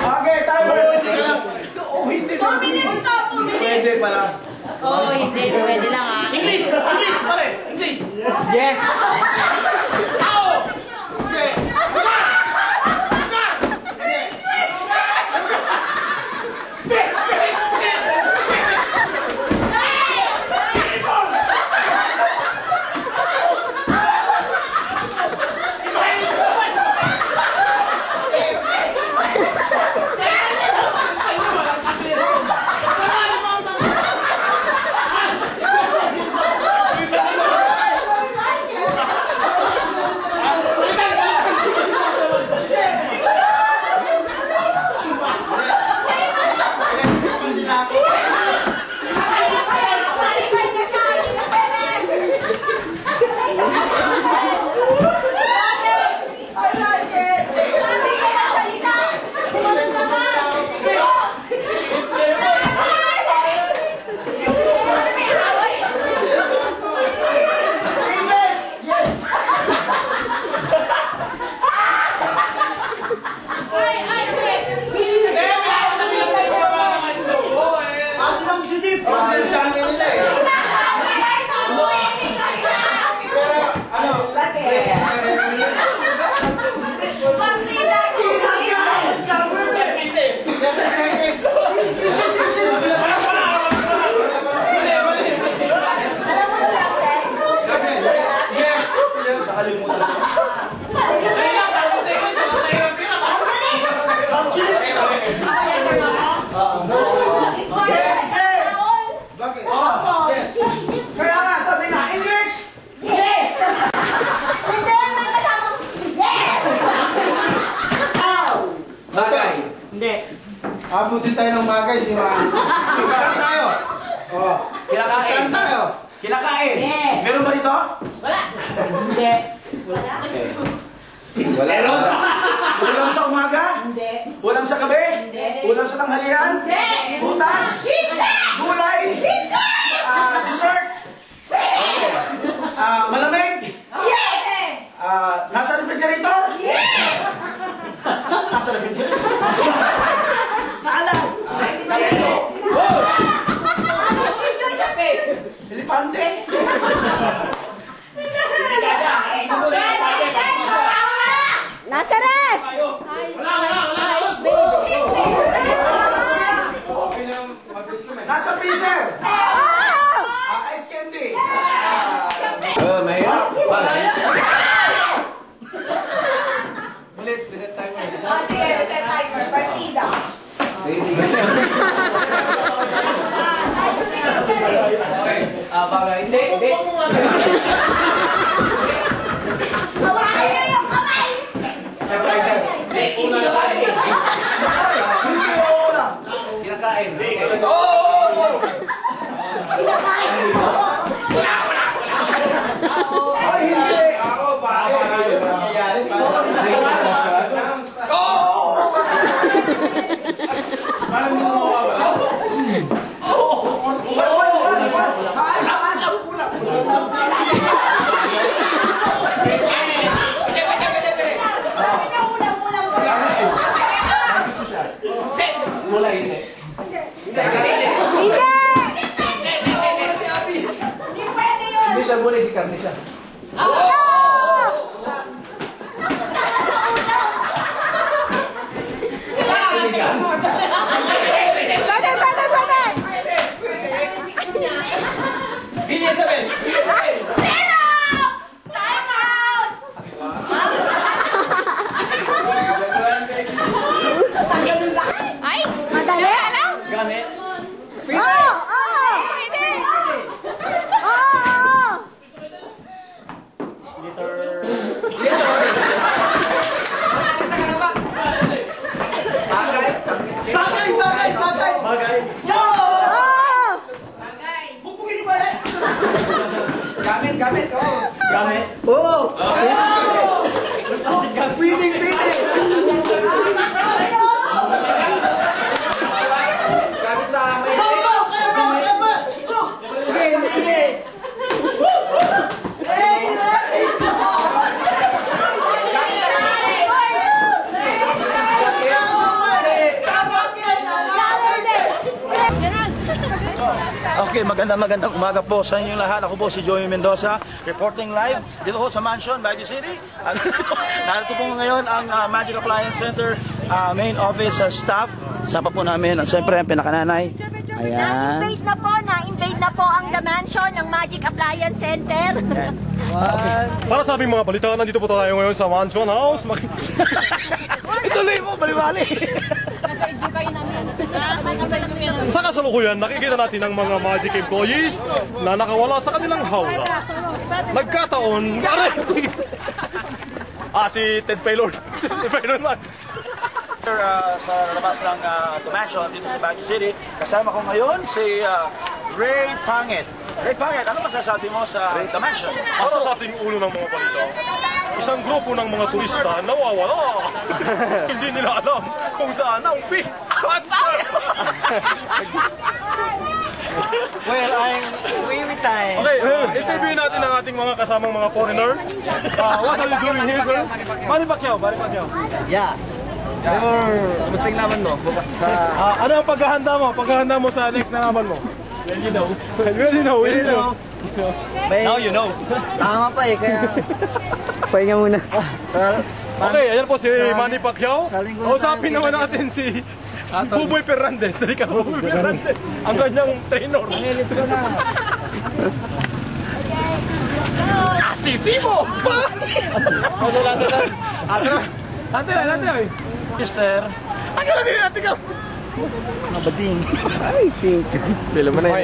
Okay, tayo. Hindi. 2 minutes to, 2 minutes. Pwede pala. Oo, hindi. Pwede lang ah. English! English! Pare! English! Yes! Tao! Hindi! Abutin tayo ng magay, di ba? Saan tayo? Oh. Kinakain. Saan tayo? Kinakain. Meron ba dito? Wala. Hindi. Wala. Meron? Ulam sa umaga? Hindi. Ulam sa gabi? Hindi. Ulam sa tanghalian? Hindi. Butas? Hindi. Gulay? Hindi. Dessert? Malamig? Yes. Nasa refrigerator? Yes. Nasa refrigerator? Salad. Oh! Enjoy sa face. Elepante? Nasa ref! Nasa freezer? Ice candy? Mahirap. Ulit, reset timer. Sige, reset timer. Partida. Bagay. Hindi. Hawakan niyo yung kamay! Kinakain. Ay, hindi. Ako, bakit? Nangyayari pa. Parang gumawa ba? Mula yun eh. Hindi! Hindi pwede yun! Hindi siya mula, hindi karne siya. Hindi sabihin! Zero! Time out! Ay! Madali! Gamit? Oo! Oo! Pwede! Oo! Bagay! Bukbugin niyo ba yan? Gamit, come on! Gamit? Oo! Feeding! Gamit sa may... Hindi! Okay, magandang umaga po sa inyo lahat. Ako po si Joey Mendoza, reporting live dito ho sa Mansion, Baguio City. At narito po ngayon ang Magic Appliance Center main office staff. Sama po namin, siyempre ang pinakananay. Ayan. Na-invade na po ang The Mansion ng Magic Appliance Center. Para sa aming mga balita, nandito po tayo ngayon sa Mansion House. Ituloy mo, bali-bali. Sa kasalukuyan, nakikita natin ang mga Magic employees na nakawala sa kanilang hawla. Nagkataon, si Ted Paylor. Ted Paylor man. Sa labas ng The Mansion dito sa Baguio City, kasama ko ngayon si Ray Pangit. Ray Pangit, ano masasabi mo sa The Mansion? Para sa ating ulo ng mga balita, isang grupo ng mga turista nawawala. Hindi nila alam kung saan ang Well, I'm way with time. Okay, interviewin natin ang ating mga kasamang mga foreigner. What are you doing here, sir? Manny Pacquiao. Yeah. Kamusta yung laban mo? Ano ang paghahanda mo sa next na laban mo? Well, you know. Now you know. Tama pa eh, kaya... Pahinga muna. Okay, ayan po si Manny Pacquiao. Sa linggo Usapin naman natin si Buboy Fernandez. Sorry ka, Buboy Fernandez. Ang kanyang trainer. Sisi mo! Ate. Mister, Ang gano'n din natin ka! nabading. Ay, pink. Pila mo na yun.